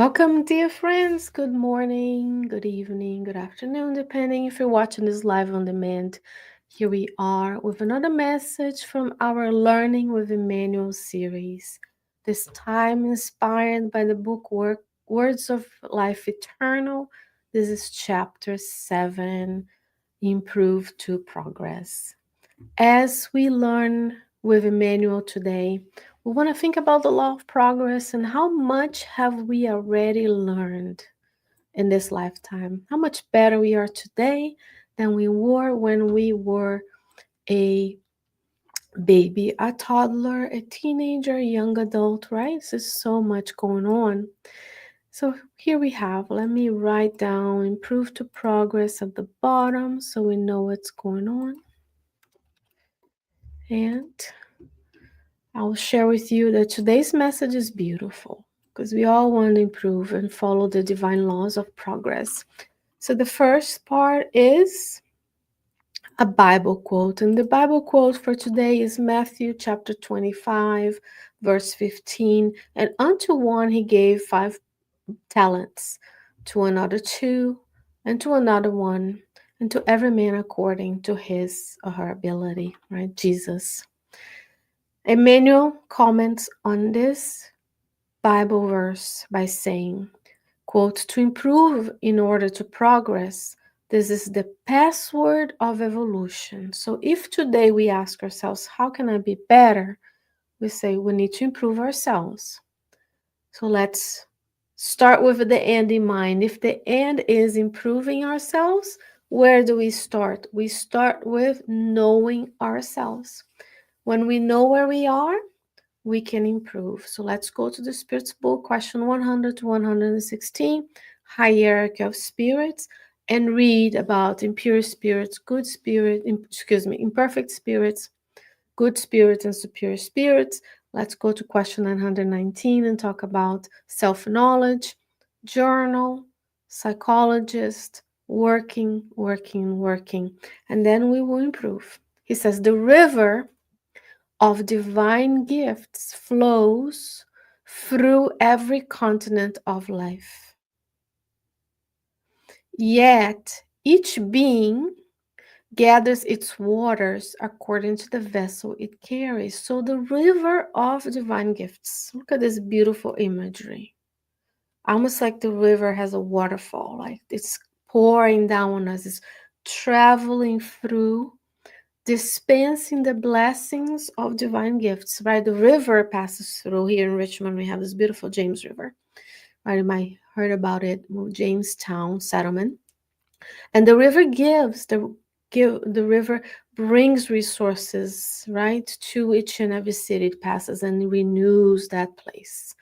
Welcome, dear friends. Good morning, good evening, good afternoon, depending if you're watching this live on demand. Here we are with another message from our Learning with Emmanuel series. This time inspired by the book Words of Life Eternal. This is chapter 7, Improve to Progress. As we learn with Emmanuel today, we want to think about the law of progress and how much have we already learned in this lifetime. How much better we are today than we were when we were a baby, a toddler, a teenager, a young adult, right? There's so much going on. So here we have, let me write down improve to progress at the bottom so we know what's going on. And I will share with you that today's message is beautiful because we all want to improve and follow the divine laws of progress. So, the first part is a Bible quote, and the Bible quote for today is Matthew chapter 25, verse 15. And unto one he gave 5 talents, to another 2, and to another 1, and to every man according to his or her ability, right? Jesus. Emmanuel comments on this Bible verse by saying, quote, to improve in order to progress, this is the password of evolution. So if today we ask ourselves, how can I be better? We say we need to improve ourselves. So let's start with the end in mind. If the end is improving ourselves, where do we start? We start with knowing ourselves. When we know where we are, we can improve. So let's go to the Spirit's book, question 100 to 116, hierarchy of spirits, and read about impure spirits, imperfect spirits, good spirits, and superior spirits. Let's go to question 919 and talk about self-knowledge, journal, psychologist, working, and then we will improve. He says the river of divine gifts flows through every continent of life. Yet each being gathers its waters according to the vessel it carries. So the river of divine gifts. Look at this beautiful imagery. Almost like the river has a waterfall, like it's pouring down on us, it's traveling through, dispensing the blessings of divine gifts, right? The river passes through. Here in Richmond, we have this beautiful James River, right? You might heard about it, Jamestown settlement. And the river the river brings resources, right, to each and every city it passes and renews that place.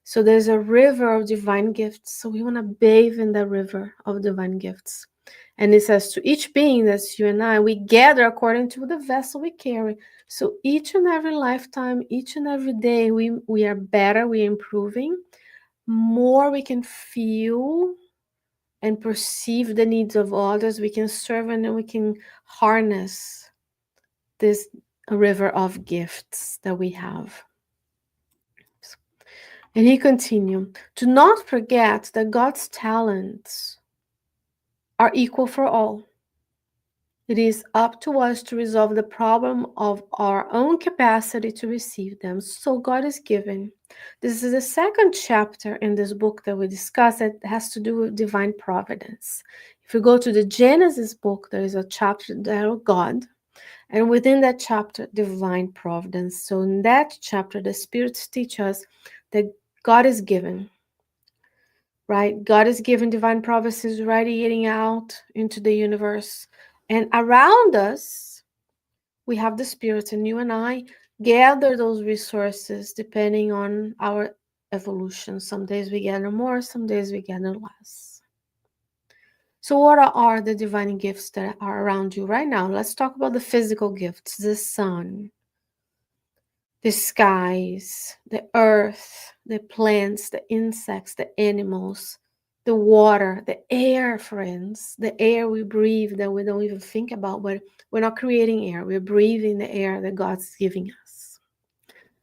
So there's a river of divine gifts. So we want to bathe in the river of divine gifts. And it says, to each being, that's you and I, we gather according to the vessel we carry. So each and every lifetime, each and every day, we are better, we're improving. More we can feel and perceive the needs of others, we can serve and then we can harness this river of gifts that we have. And he continued, do not forget that God's talents are equal for all. It is up to us to resolve the problem of our own capacity to receive them. So God is given. This is the second chapter in this book that we discuss that has to do with divine providence. If you go to the Genesis book, there is a chapter there of God. And within that chapter, divine providence. So in that chapter, the spirits teach us that God is given. Right? God is given divine providence radiating out into the universe. And around us, we have the spirits, and you and I gather those resources depending on our evolution. Some days we gather more, some days we gather less. So, what are the divine gifts that are around you right now? Let's talk about the physical gifts, the sun, the skies, the earth, the plants, the insects, the animals, the water, the air, friends, the air we breathe that we don't even think about, but we're not creating air. We're breathing the air that God's giving us.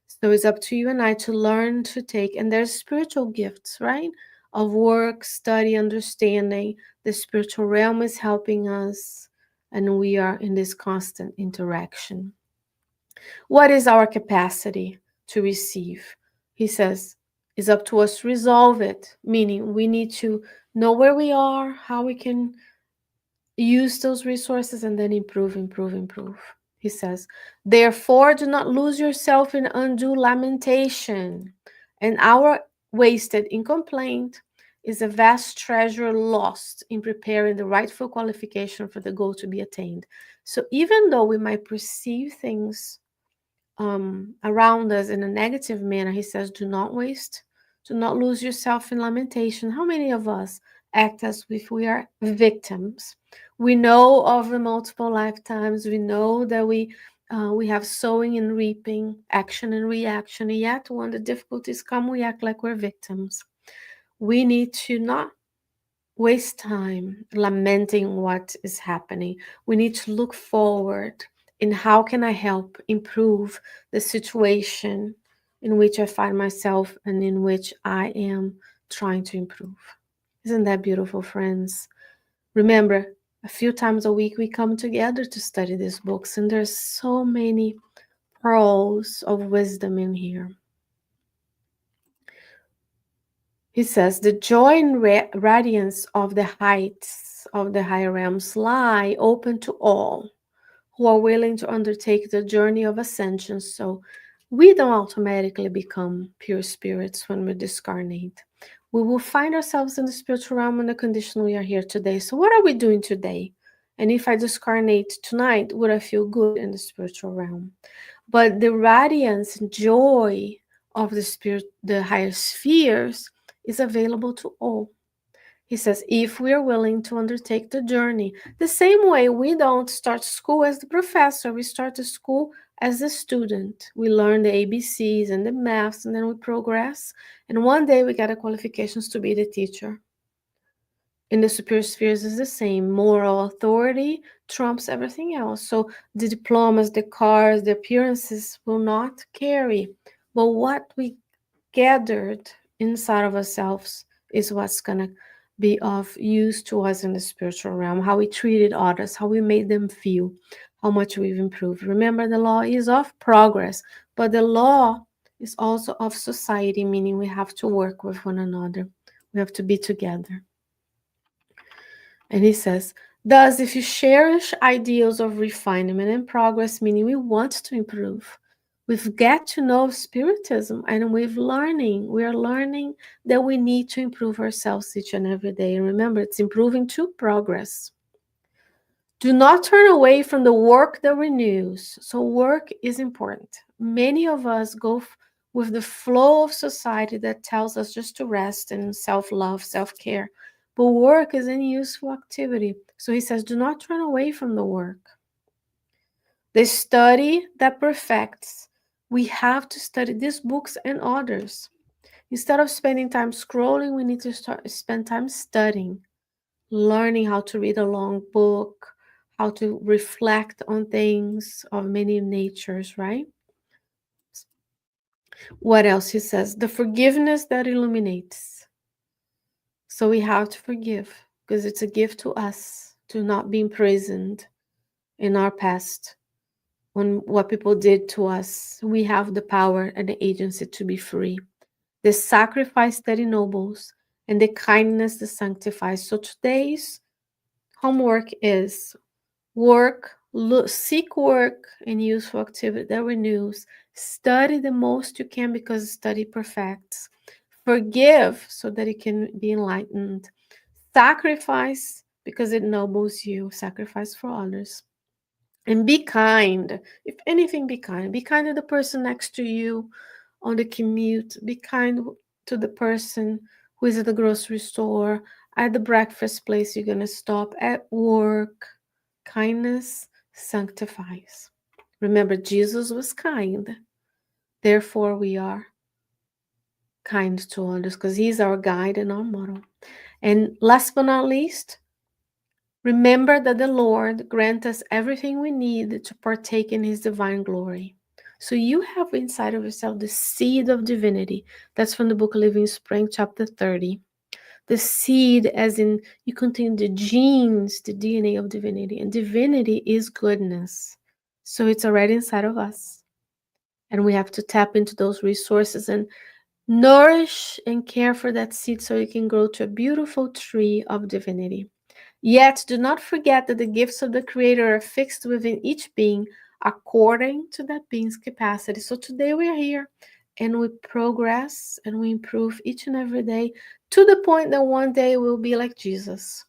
So it's up to you and I to learn to take, and there's spiritual gifts, right? of work, study, understanding. The spiritual realm is helping us, and we are in this constant interaction. What is our capacity to receive? He says, it's up to us to resolve it, meaning we need to know where we are, how we can use those resources, and then improve, improve, improve. He says, therefore, do not lose yourself in undue lamentation. An hour wasted in complaint is a vast treasure lost in preparing the rightful qualification for the goal to be attained. So even though we might perceive things around us in a negative manner, he says, do not waste, do not lose yourself in lamentation. How many of us act as if we are victims? We know of the multiple lifetimes. We know that we have sowing and reaping, action and reaction. And yet, when the difficulties come, we act like we're victims. We need to not waste time lamenting what is happening. We need to look forward in how can I help improve the situation in which I find myself and in which I am trying to improve. Isn't that beautiful, friends? Remember, a few times a week we come together to study these books, and there's so many pearls of wisdom in here. He says, the joy and radiance of the heights of the higher realms lie open to all who are willing to undertake the journey of ascension. So we don't automatically become pure spirits when we discarnate. We will find ourselves in the spiritual realm in the condition we are here today. So what are we doing today? And if I discarnate tonight, would I feel good in the spiritual realm? But the radiance and joy of the spirit, the higher spheres, is available to all. He says, if we are willing to undertake the journey, the same way we don't start school as the professor, we start the school as a student. We learn the ABCs and the maths, and then we progress. And one day we get the qualifications to be the teacher. In the superior spheres is the same. Moral authority trumps everything else. So the diplomas, the cars, the appearances will not carry. But what we gathered inside of ourselves is what's going to be of use to us in the spiritual realm. How we treated others, how we made them feel, how much we've improved. Remember, the law is of progress, but the law is also of society, meaning we have to work with one another. We have to be together. And he says, thus, if you cherish ideals of refinement and progress, meaning we want to improve, we've got to know Spiritism, and we are learning that we need to improve ourselves each and every day. And remember, it's improving to progress. Do not turn away from the work that renews. So work is important. Many of us go with the flow of society that tells us just to rest and self-love, self-care. But work is a useful activity. So he says, do not turn away from the work. The study that perfects. We have to study these books and others. Instead of spending time scrolling, we need to spend time studying, learning how to read a long book, how to reflect on things of many natures, right? What else he says? The forgiveness that illuminates. So we have to forgive because it's a gift to us to not be imprisoned in our past on what people did to us. We have the power and the agency to be free. The sacrifice that ennobles and the kindness that sanctifies. So today's homework is work, seek work and useful activity that renews. Study the most you can because study perfects. Forgive so that you can be enlightened. Sacrifice because it ennobles you. Sacrifice for others. And be kind. If anything, be kind. Be kind to the person next to you on the commute. Be kind to the person who is at the grocery store, at the breakfast place you're going to stop, at work. Kindness sanctifies. Remember, Jesus was kind. Therefore, we are kind to others because he's our guide and our model. And last but not least, remember that the Lord grants us everything we need to partake in his divine glory. So you have inside of yourself the seed of divinity. That's from the book Living Spring, chapter 30. The seed, as in you contain the genes, the DNA of divinity, and divinity is goodness. So it's already inside of us. And we have to tap into those resources and nourish and care for that seed so it can grow to a beautiful tree of divinity. Yet do not forget that the gifts of the Creator are fixed within each being according to that being's capacity. So today we are here and we progress and we improve each and every day to the point that one day we'll be like Jesus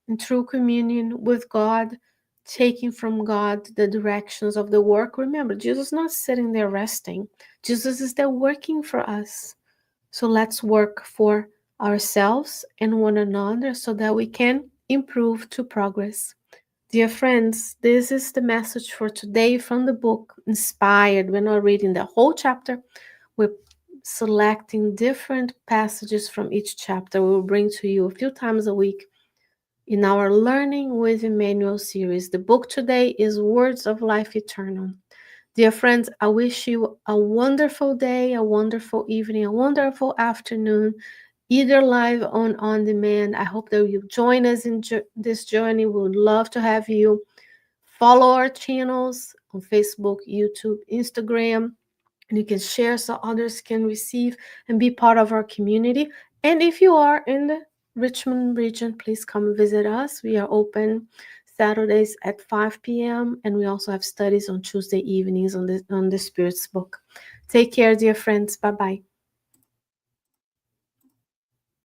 in true communion with God, taking from God the directions of the work. Remember, Jesus is not sitting there resting, Jesus is there working for us. So let's work for ourselves and one another so that we can improve to progress. Dear friends, this is the message for today from the book Inspired. We're not reading the whole chapter, we're selecting different passages from each chapter. We will bring to you a few times a week in our Learning with Emmanuel series. The book today is Words of Life Eternal. Dear friends, I wish you a wonderful day, a wonderful evening, a wonderful afternoon, either live or on demand. I hope that you join us in this journey. We would love to have you. Follow our channels on Facebook, YouTube, Instagram, and you can share so others can receive and be part of our community. And if you are in the Richmond region, please come visit us. We are open Saturdays at 5 p.m. and we also have studies on Tuesday evenings on the Spirit's book. Take care, dear friends. Bye bye.